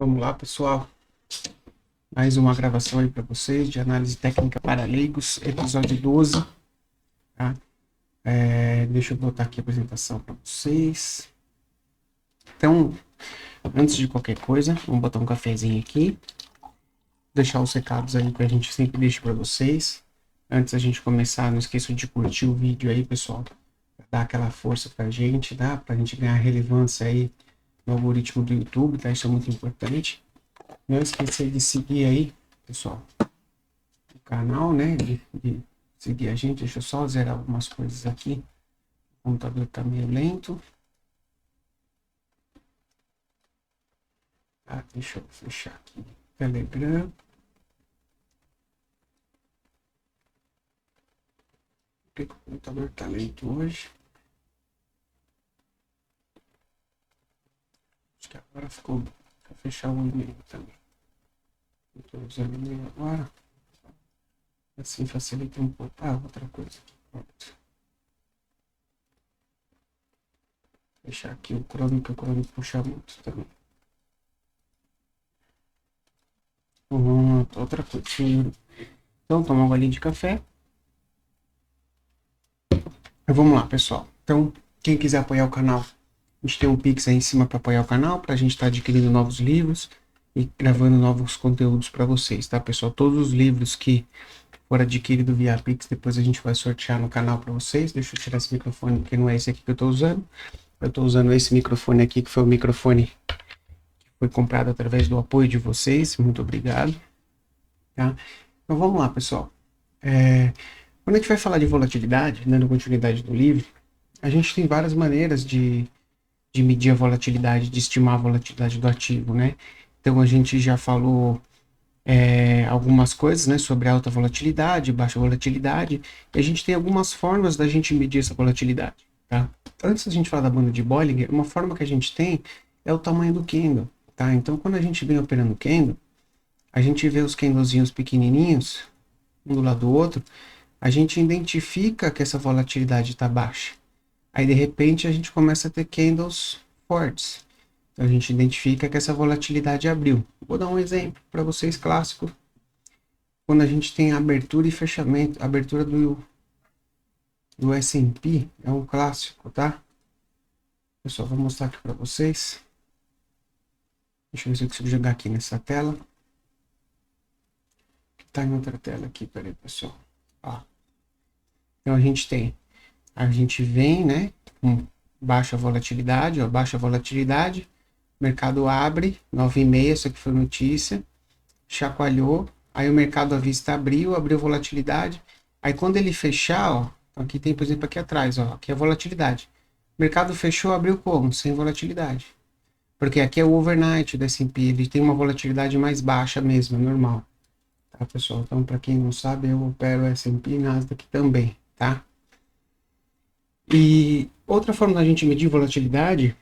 Vamos lá, pessoal. Mais uma gravação aí para vocês de análise técnica para leigos, episódio 12. Tá? Deixa eu botar aqui a apresentação para vocês. Então, antes de qualquer coisa, vamos botar um cafezinho aqui. Deixar os recados aí que a gente sempre deixa para vocês. Antes da gente começar, não esqueçam de curtir o vídeo aí, pessoal. Pra dar aquela força pra gente, tá? Pra gente ganhar relevância aí no algoritmo do YouTube, tá? Isso é muito importante. Não esqueça de seguir aí, pessoal, o canal, né? De seguir a gente. Deixa eu só zerar algumas coisas aqui. O computador tá meio lento. Tá, deixa eu fechar aqui. Telegram. Por que o computador tá lento hoje? Acho que agora ficou. Vou fechar o e-mail também. Eu tô usando o e-mail agora. Assim facilita um pouco. Ah, outra coisa. Pronto. Fechar aqui o Chrome, que o Chrome puxa muito também. Outra coisa. Então, tomar um golinho de café. Vamos lá, pessoal. Então, quem quiser apoiar o canal, a gente tem um Pix aí em cima para apoiar o canal, para a gente estar adquirindo novos livros e gravando novos conteúdos para vocês, tá, pessoal? Todos os livros que for adquirido via Pix, depois a gente vai sortear no canal para vocês. Deixa eu tirar esse microfone, porque não é esse aqui que eu estou usando. Eu estou usando esse microfone aqui, que foi o microfone que foi comprado através do apoio de vocês. Muito obrigado. Tá? Então vamos lá, pessoal. Quando a gente vai falar de volatilidade, dando continuidade do livro, a gente tem várias maneiras de medir a volatilidade, de estimar a volatilidade do ativo, né? Então a gente já falou algumas coisas, né, sobre alta volatilidade, baixa volatilidade, e a gente tem algumas formas da gente medir essa volatilidade, tá? Antes da gente falar da banda de Bollinger, uma forma que a gente tem é o tamanho do candle, tá? Então quando a gente vem operando candle, a gente vê os candlezinhos pequenininhos, um do lado do outro, a gente identifica que essa volatilidade está baixa. Aí, de repente, a gente começa a ter candles fortes. Então, a gente identifica que essa volatilidade abriu. Vou dar um exemplo para vocês clássico. Quando a gente tem abertura e fechamento, abertura do S&P é um clássico, tá? Eu só vou mostrar aqui para vocês. Deixa eu ver se eu consigo jogar aqui nessa tela. Tá em outra tela aqui, peraí, pessoal. Ó. Então, a gente vem, né, com baixa volatilidade, ó, baixa volatilidade, mercado abre, 9h30, essa aqui foi notícia, chacoalhou, aí o mercado à vista abriu volatilidade, aí quando ele fechar, ó, aqui tem, por exemplo, aqui atrás, ó, aqui é a volatilidade. O mercado fechou, abriu como? Sem volatilidade. Porque aqui é o overnight do S&P, ele tem uma volatilidade mais baixa mesmo, é normal. Tá, pessoal? Então, para quem não sabe, eu opero S&P e Nasdaq também, tá? E outra forma da gente medir volatilidade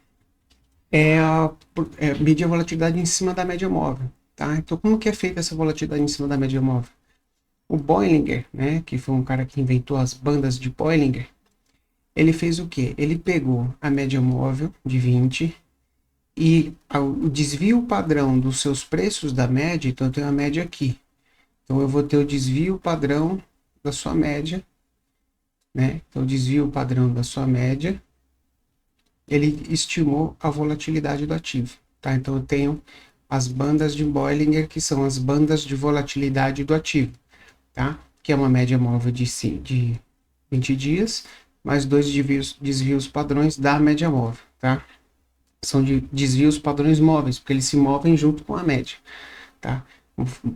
é medir a volatilidade em cima da média móvel. Tá? Então, como que é feita essa volatilidade em cima da média móvel? O Bollinger, né, que foi um cara que inventou as bandas de Bollinger, ele fez o quê? Ele pegou a média móvel de 20 e o desvio padrão dos seus preços da média, então eu tenho a média aqui. Então, eu vou ter o desvio padrão da sua média, né? Então, o desvio padrão da sua média, ele estimou a volatilidade do ativo, tá? Então eu tenho as bandas de Bollinger, que são as bandas de volatilidade do ativo, tá? Que é uma média móvel de 20 dias, mais dois desvios padrões da média móvel, tá? São desvios padrões móveis, porque eles se movem junto com a média, tá?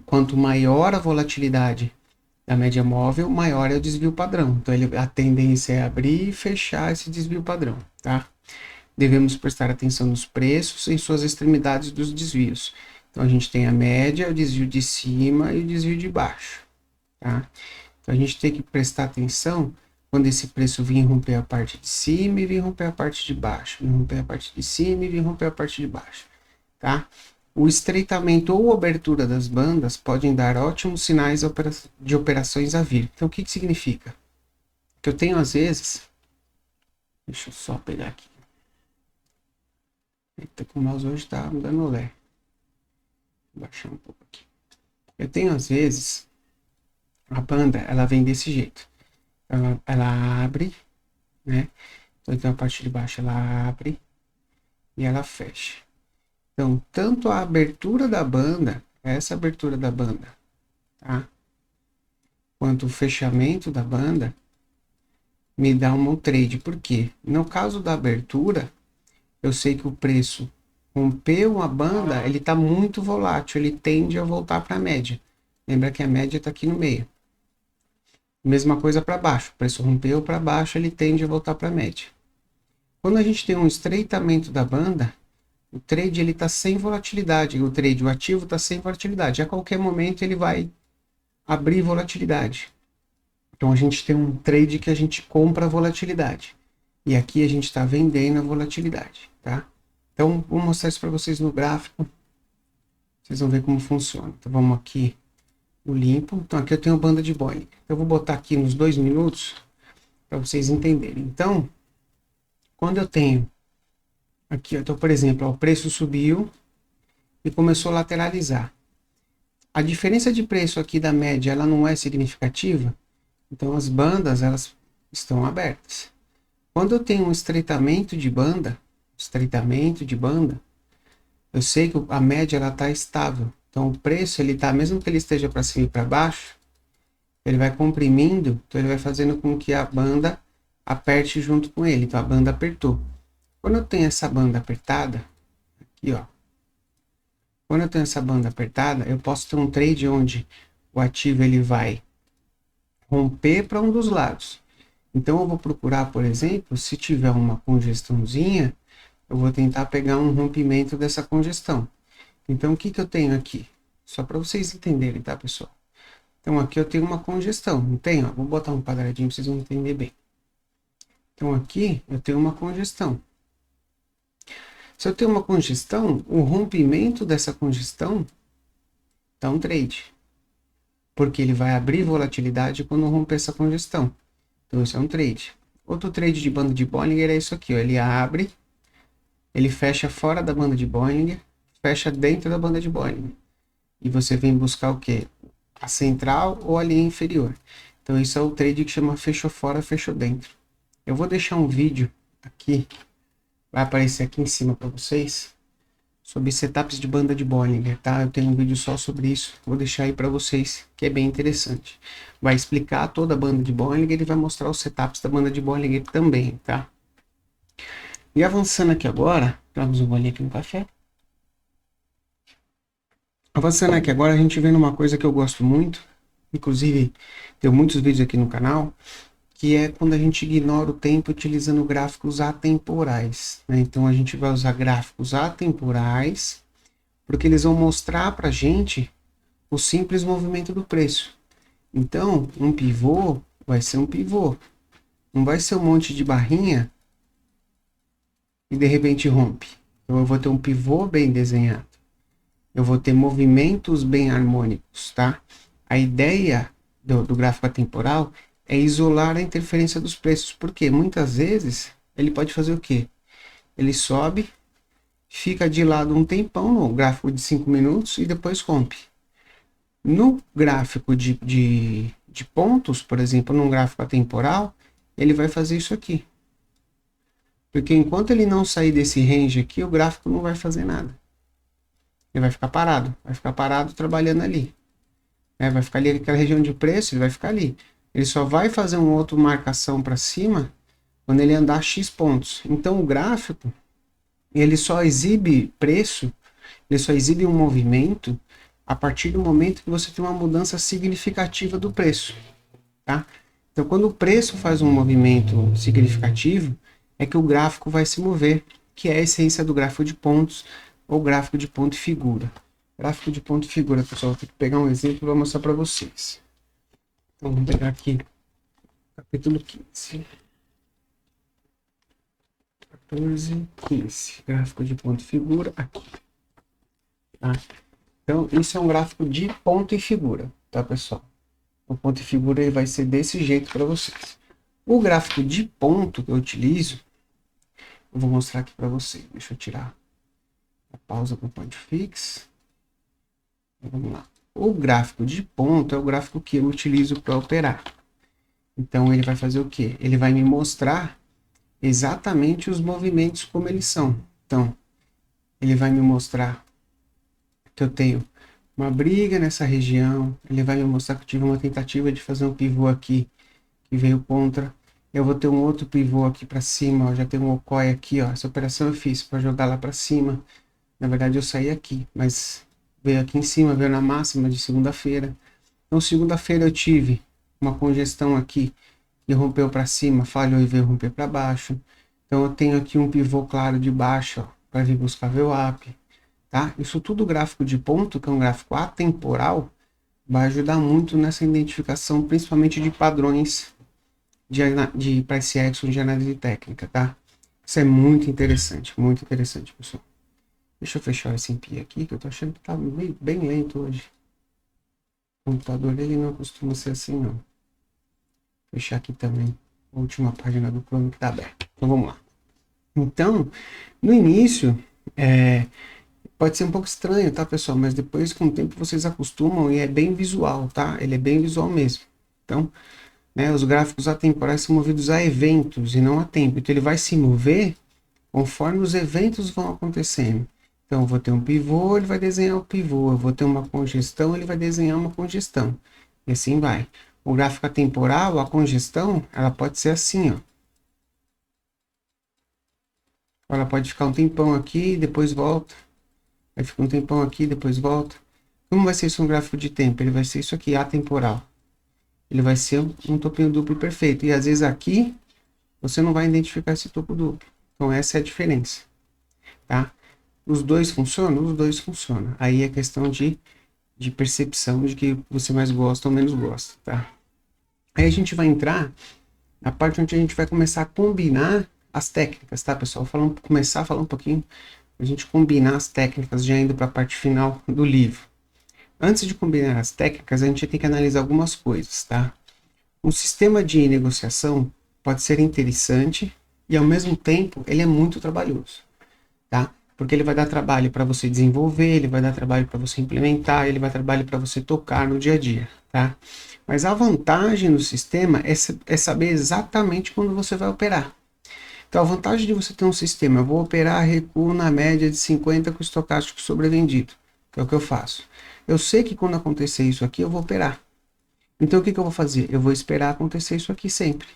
Quanto maior a volatilidade da média móvel, maior é o desvio padrão. Então a tendência é abrir e fechar esse desvio padrão, tá? Devemos prestar atenção nos preços em suas extremidades dos desvios. Então a gente tem a média, o desvio de cima e o desvio de baixo, tá? Então a gente tem que prestar atenção quando esse preço vir romper a parte de cima e vir romper a parte de baixo, vir romper a parte de cima e vir romper a parte de baixo, tá? O estreitamento ou abertura das bandas podem dar ótimos sinais de operações a vir. Então o que significa? Que eu tenho às vezes, deixa eu só pegar aqui. Eita, que o mouse hoje tá dando lé. Vou baixar um pouco aqui. Eu tenho, às vezes, a banda, ela vem desse jeito. Ela abre, né? Então a parte de baixo ela abre e ela fecha. Então, tanto a abertura da banda, essa abertura da banda, tá? Quanto o fechamento da banda, me dá um trade. Por quê? No caso da abertura, eu sei que o preço rompeu a banda, ele está muito volátil, ele tende a voltar para a média. Lembra que a média está aqui no meio. Mesma coisa para baixo, o preço rompeu para baixo, ele tende a voltar para a média. Quando a gente tem um estreitamento da banda, o trade ele está sem volatilidade, o ativo está sem volatilidade. A qualquer momento ele vai abrir volatilidade. Então a gente tem um trade que a gente compra a volatilidade. E aqui a gente está vendendo a volatilidade, tá? Então vou mostrar isso para vocês no gráfico. Vocês vão ver como funciona. Então vamos aqui no limpo. Então aqui eu tenho banda de Bollinger. Eu vou botar aqui nos 2 minutos para vocês entenderem. Então, quando eu tenho aqui, então, por exemplo, ó, o preço subiu e começou a lateralizar. A diferença de preço aqui da média, ela não é significativa, então as bandas, elas estão abertas. Quando eu tenho um estreitamento de banda, eu sei que a média ela está estável. Então o preço, ele tá, mesmo que ele esteja para cima e para baixo, ele vai comprimindo, então ele vai fazendo com que a banda aperte junto com ele. Então a banda apertou. Quando eu tenho essa banda apertada, aqui ó, quando eu tenho essa banda apertada, eu posso ter um trade onde o ativo ele vai romper para um dos lados. Então eu vou procurar, por exemplo, se tiver uma congestãozinha, eu vou tentar pegar um rompimento dessa congestão. Então o que eu tenho aqui? Só para vocês entenderem, tá, pessoal? Então aqui eu tenho uma congestão, não tem? Ó, vou botar um quadradinho para vocês vão entender bem. Então aqui eu tenho uma congestão. Se eu tenho uma congestão, o rompimento dessa congestão dá um trade. Porque ele vai abrir volatilidade quando romper essa congestão. Então isso é um trade. Outro trade de banda de Bollinger é isso aqui, ó. Ele abre, ele fecha fora da banda de Bollinger, fecha dentro da banda de Bollinger. E você vem buscar o quê? A central ou a linha inferior. Então isso é o trade que chama fechou fora, fechou dentro. Eu vou deixar um vídeo aqui, vai aparecer aqui em cima para vocês, sobre setups de banda de Bollinger, tá? Eu tenho um vídeo só sobre isso, vou deixar aí para vocês, que é bem interessante. Vai explicar toda a banda de Bollinger e vai mostrar os setups da banda de Bollinger também, tá? E avançando aqui agora, vamos um bolinho aqui no café. Avançando aqui agora, a gente vê numa coisa que eu gosto muito, inclusive tem muitos vídeos aqui no canal, que é quando a gente ignora o tempo utilizando gráficos atemporais, né? Então a gente vai usar gráficos atemporais, porque eles vão mostrar para a gente o simples movimento do preço. Então, um pivô vai ser um pivô, não vai ser um monte de barrinha e de repente rompe. Então eu vou ter um pivô bem desenhado, eu vou ter movimentos bem harmônicos, tá? A ideia do gráfico atemporal é isolar a interferência dos preços, porque muitas vezes ele pode fazer o quê? Ele sobe, fica de lado um tempão no gráfico de 5 minutos e depois rompe. No gráfico de pontos, por exemplo, num gráfico atemporal, ele vai fazer isso aqui. Porque enquanto ele não sair desse range aqui, o gráfico não vai fazer nada. Ele vai ficar parado trabalhando ali. Vai ficar ali naquela região de preço, ele vai ficar ali. Ele só vai fazer uma outra marcação para cima quando ele andar X pontos. Então o gráfico, ele só exibe preço, ele só exibe um movimento a partir do momento que você tem uma mudança significativa do preço, tá? Então quando o preço faz um movimento significativo, é que o gráfico vai se mover, que é a essência do gráfico de pontos ou gráfico de ponto e figura. Gráfico de ponto e figura, pessoal, vou ter que pegar um exemplo e vou mostrar para vocês. Então, vamos pegar aqui, capítulo 15. 14, 15. Gráfico de ponto e figura aqui. Tá? Então, isso é um gráfico de ponto e figura, tá, pessoal? O ponto e figura ele vai ser desse jeito para vocês. O gráfico de ponto que eu utilizo, eu vou mostrar aqui para vocês. Deixa eu tirar a pausa para o point fix. Vamos lá. O gráfico de ponto é o gráfico que eu utilizo para operar. Então ele vai fazer o quê? Ele vai me mostrar exatamente os movimentos como eles são. Então, ele vai me mostrar que eu tenho uma briga nessa região, ele vai me mostrar que eu tive uma tentativa de fazer um pivô aqui, que veio contra, eu vou ter um outro pivô aqui para cima, ó, já tem um Okoi aqui, ó, essa operação eu fiz para jogar lá para cima, na verdade eu saí aqui, mas veio aqui em cima, veio na máxima de segunda-feira, então segunda-feira eu tive uma congestão aqui, e rompeu para cima, falhou e veio romper para baixo, então eu tenho aqui um pivô claro de baixo, para vir buscar VWAP, tá? Isso tudo gráfico de ponto, que é um gráfico atemporal, vai ajudar muito nessa identificação, principalmente de padrões de price action de análise técnica, tá? Isso é muito interessante, pessoal. Deixa eu fechar o S&P aqui, que eu tô achando que tá bem lento hoje. O computador ele não costuma ser assim, não. Fechar aqui também a última página do plano que tá aberta. Então vamos lá. Então, no início, pode ser um pouco estranho, tá, pessoal? Mas depois, com o tempo, vocês acostumam e é bem visual, tá? Ele é bem visual mesmo. Então, né, os gráficos atemporais são movidos a eventos e não a tempo. Então, ele vai se mover conforme os eventos vão acontecendo. Então, eu vou ter um pivô, ele vai desenhar o pivô. Eu vou ter uma congestão, ele vai desenhar uma congestão. E assim vai. O gráfico atemporal, a congestão, ela pode ser assim, ó. Ela pode ficar um tempão aqui, depois volta. Aí fica um tempão aqui, depois volta. Como vai ser isso um gráfico de tempo? Ele vai ser isso aqui, atemporal. Ele vai ser um topinho duplo perfeito. E às vezes aqui, você não vai identificar esse topo duplo. Então essa é a diferença. Tá? Os dois funcionam? Os dois funcionam. Aí é questão de percepção de que você mais gosta ou menos gosta. Tá? Aí a gente vai entrar na parte onde a gente vai começar a combinar as técnicas, tá, pessoal? Começar a falar um pouquinho, a gente combinar as técnicas, já indo para a parte final do livro. Antes de combinar as técnicas, a gente tem que analisar algumas coisas, tá? Um sistema de negociação pode ser interessante e, ao mesmo tempo, ele é muito trabalhoso, tá? Porque ele vai dar trabalho para você desenvolver, ele vai dar trabalho para você implementar, ele vai dar trabalho para você tocar no dia a dia, tá? Mas a vantagem do sistema é saber exatamente quando você vai operar. Então, a vantagem de você ter um sistema, eu vou operar recuo na média de 50 com estocástico sobrevendido, que é o que eu faço. Eu sei que quando acontecer isso aqui, eu vou operar. Então, o que eu vou fazer? Eu vou esperar acontecer isso aqui sempre,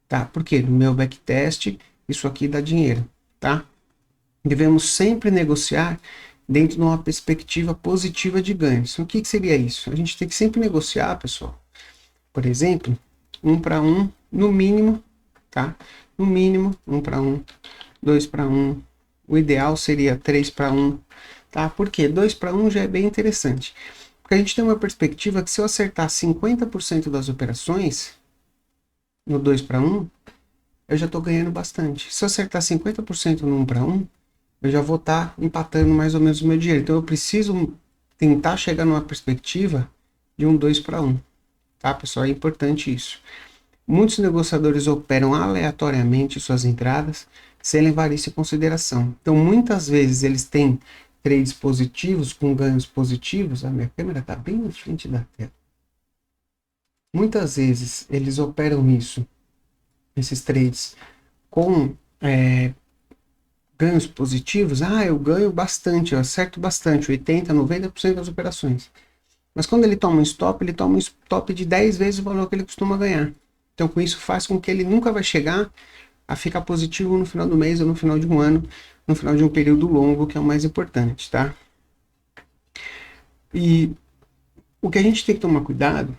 tá? Porque no meu backtest, isso aqui dá dinheiro, tá? Devemos sempre negociar dentro de uma perspectiva positiva de ganhos. O que seria isso? A gente tem que sempre negociar, pessoal. Por exemplo, 1 para 1, no mínimo, tá? No mínimo, 1 para 1, 2 para 1. O ideal seria 3 para 1, tá? Por quê? 2 para 1 já é bem interessante. Porque a gente tem uma perspectiva que se eu acertar 50% das operações no 2 para 1, eu já estou ganhando bastante. Se eu acertar 50% no 1 para 1, eu já vou estar empatando mais ou menos o meu dinheiro. Então eu preciso tentar chegar numa perspectiva de um 2 para 1. Tá, pessoal? É importante isso. Muitos negociadores operam aleatoriamente suas entradas sem levar isso em consideração. Então, muitas vezes eles têm trades positivos com ganhos positivos. A minha câmera está bem na frente da tela. Muitas vezes eles operam isso, esses trades, com ganhos positivos. Ah, eu ganho bastante, eu acerto bastante, 80%, 90% das operações. Mas quando ele toma um stop de 10 vezes o valor que ele costuma ganhar. Então, com isso, faz com que ele nunca vai chegar a ficar positivo no final do mês ou no final de um ano, no final de um período longo, que é o mais importante, tá? E o que a gente tem que tomar cuidado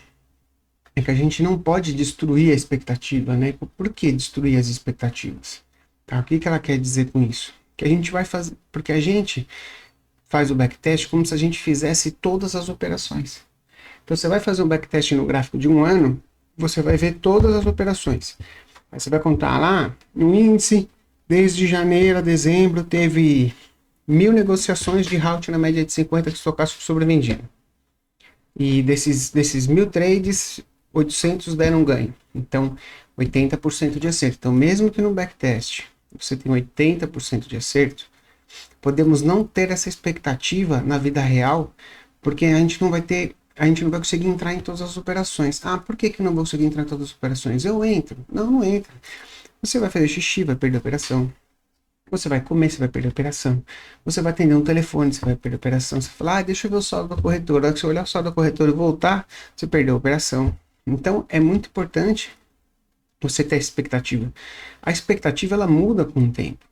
é que a gente não pode destruir a expectativa, né? Por que destruir as expectativas? Tá? O que ela quer dizer com isso? Que a gente vai fazer, porque a gente faz o backtest como se a gente fizesse todas as operações. Então, você vai fazer um backtest no gráfico de um ano, você vai ver todas as operações. Aí você vai contar lá, no índice, desde janeiro a dezembro, teve 1.000 negociações de halt na média de 50 de estocástico sobrevendido. E desses 1.000 trades, 800 deram ganho. Então, 80% de acerto. Então, mesmo que no backtest você tenha 80% de acerto, podemos não ter essa expectativa na vida real, Porque a gente não vai conseguir entrar em todas as operações. Ah, por que que não vou conseguir entrar em todas as operações? Eu entro. Não, não entra. Você vai fazer xixi, vai perder a operação. Você vai comer, você vai perder a operação. Você vai atender um telefone, você vai perder a operação. Você fala, ah, deixa eu ver o saldo da corretora. Na hora que você olhar o saldo da corretora e voltar, você perdeu a operação. Então, é muito importante você ter a expectativa. A expectativa, ela muda com o tempo,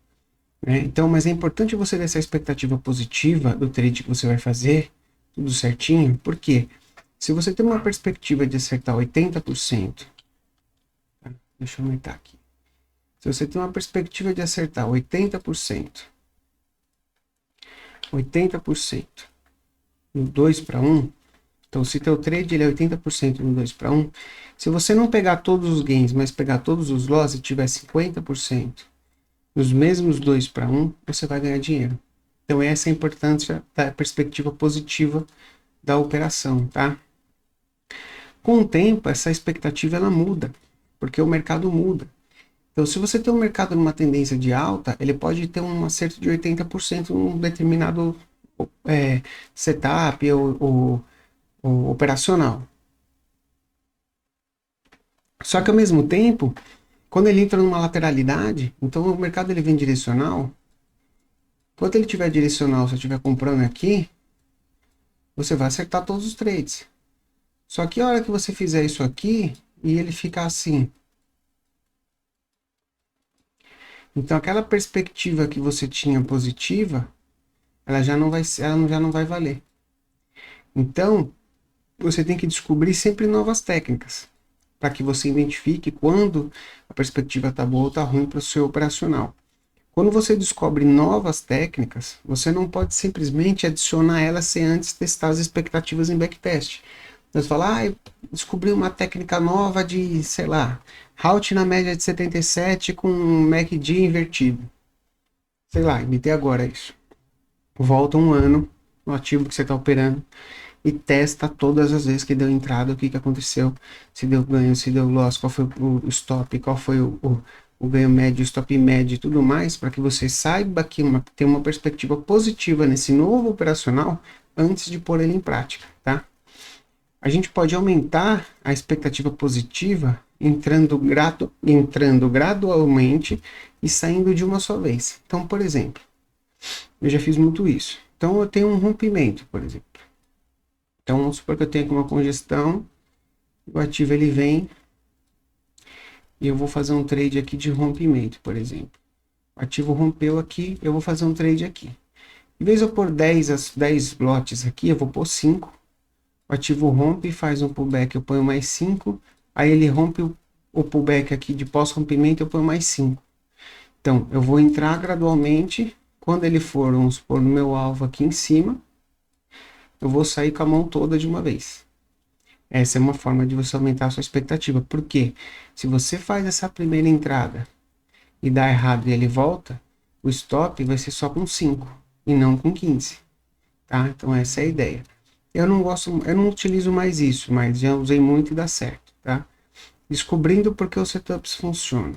né? Então, mas é importante você ter essa expectativa positiva do trade que você vai fazer, tudo certinho, porque se você tem uma perspectiva de acertar 80%, tá? Deixa eu aumentar aqui. Se você tem uma perspectiva de acertar 80% no 2 para 1, então se teu trade ele é 80% no 2 para 1, se você não pegar todos os gains, mas pegar todos os losses e tiver 50% nos mesmos 2 para 1, você vai ganhar dinheiro. Então essa é a importância da perspectiva positiva da operação, tá? Com o tempo, essa expectativa ela muda, porque o mercado muda. Então, se você tem um mercado numa tendência de alta, ele pode ter um acerto de 80% num determinado setup ou operacional. Só que ao mesmo tempo, quando ele entra numa lateralidade, então o mercado ele vem direcional. Quando ele tiver direcional, se eu estiver comprando aqui, você vai acertar todos os trades. Só que a hora que você fizer isso aqui e ele ficar assim, então aquela perspectiva que você tinha positiva, ela já não vai valer. Então, você tem que descobrir sempre novas técnicas, para que você identifique quando a perspectiva está boa ou está ruim para o seu operacional. Quando você descobre novas técnicas, você não pode simplesmente adicionar elas sem antes testar as expectativas em backtest. Você fala, descobri uma técnica nova de, sei lá, Halt na média de 77 com MACD invertido. Sei lá, imitei agora isso. Volta um ano no ativo que você está operando e testa todas as vezes que deu entrada, o que aconteceu, se deu ganho, se deu loss, qual foi o stop, qual foi o ganho médio, o stop médio e tudo mais, para que você saiba que tem uma perspectiva positiva nesse novo operacional antes de pôr ele em prática, tá? A gente pode aumentar a expectativa positiva entrando gradualmente e saindo de uma só vez. Então, por exemplo, eu já fiz muito isso. Então, eu tenho um rompimento, por exemplo. Então, vamos supor que eu tenho aqui uma congestão, o ativo ele vem e eu vou fazer um trade aqui de rompimento, por exemplo. O ativo rompeu aqui, eu vou fazer um trade aqui. Em vez de eu pôr 10 lotes aqui, eu vou pôr 5. O ativo rompe e faz um pullback, eu ponho mais 5. Aí ele rompe o pullback aqui de pós-rompimento, eu ponho mais 5. Então, eu vou entrar gradualmente. Quando ele for, vamos supor, no meu alvo aqui em cima, eu vou sair com a mão toda de uma vez. Essa é uma forma de você aumentar a sua expectativa. Porque se você faz essa primeira entrada e dá errado e ele volta, o stop vai ser só com 5 e não com 15. Tá? Então essa é a ideia. Eu não utilizo mais isso, mas já usei muito e dá certo, tá? Descobrindo porque os setups funcionam,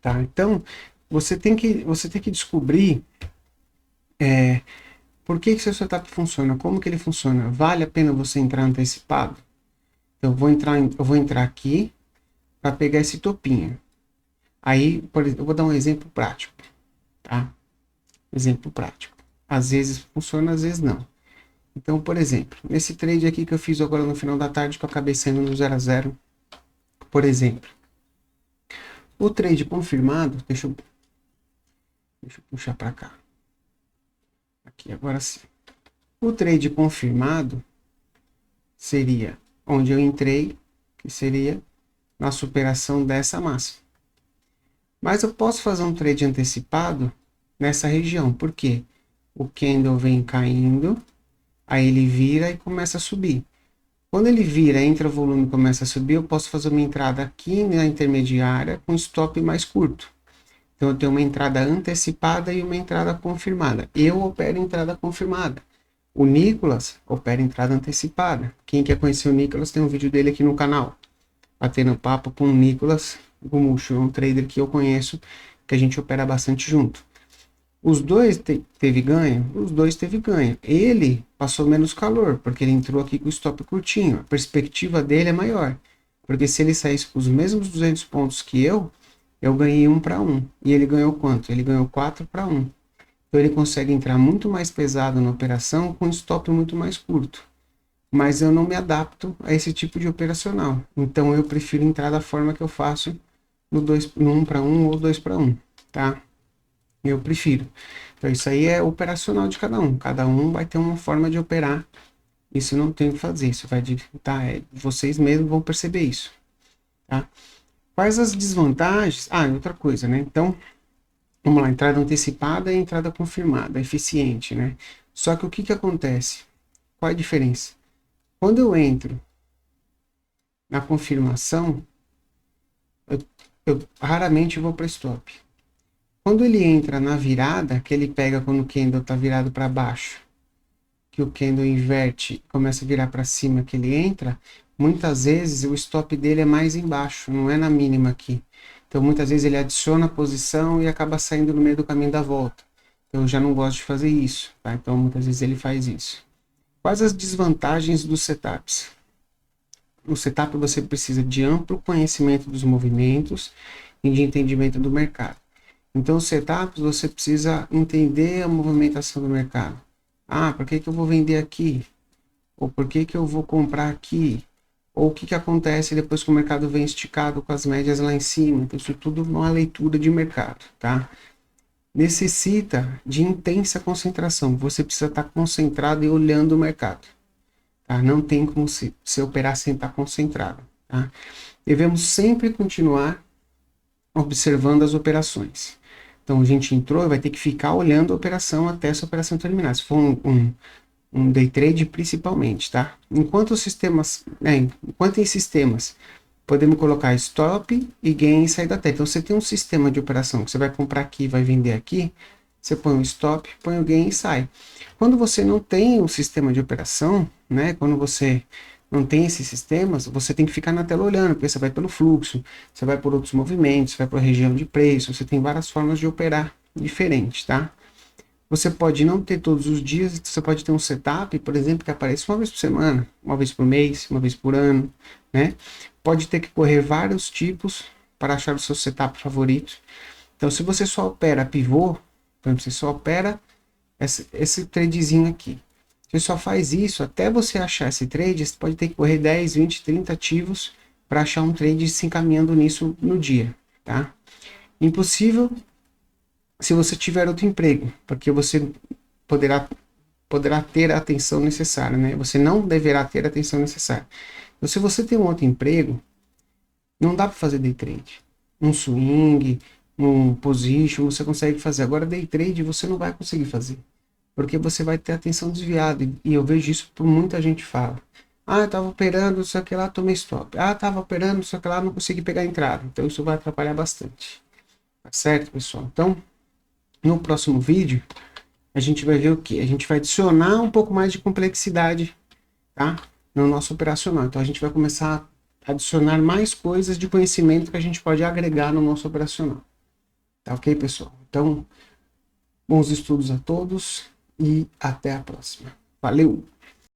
tá? Então, você tem que descobrir por que seu setup funciona, como que ele funciona. Vale a pena você entrar antecipado? Então, eu vou entrar aqui para pegar esse topinho. Aí, por exemplo, eu vou dar um exemplo prático, tá? Exemplo prático. Às vezes funciona, às vezes não. Então, por exemplo, nesse trade aqui que eu fiz agora no final da tarde, que eu acabei saindo no 0 a 0, por exemplo, o trade confirmado, deixa eu puxar para cá. Aqui, agora sim. O trade confirmado seria onde eu entrei, que seria na superação dessa máxima. Mas eu posso fazer um trade antecipado nessa região, porque o candle vem caindo, aí ele vira e começa a subir. Quando ele vira, entra o volume e começa a subir, eu posso fazer uma entrada aqui na intermediária com stop mais curto. Então eu tenho uma entrada antecipada e uma entrada confirmada. Eu opero entrada confirmada. O Nicolas opera entrada antecipada. Quem quer conhecer o Nicolas, tem um vídeo dele aqui no canal. Batendo papo com o Nicolas Gumucho, um trader que eu conheço, que a gente opera bastante junto. Os dois teve ganho? Os dois teve ganho. Ele passou menos calor, porque ele entrou aqui com o stop curtinho. A perspectiva dele é maior. Porque se ele saísse com os mesmos 200 pontos que eu ganhei 1 para 1. E ele ganhou quanto? Ele ganhou 4 para 1. Então ele consegue entrar muito mais pesado na operação com um stop muito mais curto. Mas eu não me adapto a esse tipo de operacional. Então eu prefiro entrar da forma que eu faço no 1 para 1 ou 2 para 1, tá? Eu prefiro. Então isso aí é operacional de cada um. Cada um vai ter uma forma de operar. Isso não tem o que fazer. Isso vai tá? Vocês mesmos vão perceber isso, tá? Quais as desvantagens? Ah, e outra coisa, né? Então, vamos lá, entrada antecipada e entrada confirmada, eficiente, né? Só que o que acontece? Qual a diferença? Quando eu entro na confirmação, eu raramente vou para stop. Quando ele entra na virada, que ele pega quando o candle está virado para baixo, que o candle inverte, começa a virar para cima, que ele entra, muitas vezes o stop dele é mais embaixo, não é na mínima aqui. Então muitas vezes ele adiciona a posição e acaba saindo no meio do caminho da volta. Então eu já não gosto de fazer isso, tá? Então muitas vezes ele faz isso. Quais as desvantagens dos setups? No setup você precisa de amplo conhecimento dos movimentos e de entendimento do mercado. Então, os setups, você precisa entender a movimentação do mercado. Ah, por que eu vou vender aqui? Ou por que eu vou comprar aqui? Ou o que acontece depois que o mercado vem esticado com as médias lá em cima? Então, isso tudo é uma leitura de mercado, tá? Necessita de intensa concentração. Você precisa estar concentrado e olhando o mercado, tá? Não tem como se operar sem estar concentrado, tá? Devemos sempre continuar observando as operações. Então a gente entrou e vai ter que ficar olhando a operação até essa operação terminar. Se for um day trade principalmente, tá? Enquanto em sistemas, podemos colocar stop e gain e saída até. Então você tem um sistema de operação que você vai comprar aqui, vai vender aqui, você põe o stop, põe o gain e sai. Quando você não tem um sistema de operação, né? Quando você não tem esses sistemas, você tem que ficar na tela olhando, porque você vai pelo fluxo, você vai por outros movimentos, você vai por região de preço, você tem várias formas de operar diferentes, tá? Você pode não ter todos os dias, você pode ter um setup, por exemplo, que aparece uma vez por semana, uma vez por mês, uma vez por ano, né? Pode ter que correr vários tipos para achar o seu setup favorito. Então, se você só opera pivô, por exemplo, você só opera esse tradezinho aqui. Você só faz isso até você achar esse trade, você pode ter que correr 10, 20, 30 ativos para achar um trade se encaminhando nisso no dia, tá? Impossível se você tiver outro emprego, porque você poderá ter a atenção necessária, né? Você não deverá ter a atenção necessária. Então, se você tem um outro emprego, não dá para fazer day trade. Um swing, um position, você consegue fazer. Agora, day trade você não vai conseguir fazer, porque você vai ter atenção desviada, e eu vejo isso por muita gente fala. Ah, eu tava operando, só que lá tomei stop. Ah, tava operando, só que lá não consegui pegar a entrada. Então isso vai atrapalhar bastante. Tá certo, pessoal? Então, no próximo vídeo, a gente vai ver o que? A gente vai adicionar um pouco mais de complexidade, tá? No nosso operacional. Então a gente vai começar a adicionar mais coisas de conhecimento que a gente pode agregar no nosso operacional. Tá ok, pessoal? Então, bons estudos a todos e até a próxima. Valeu!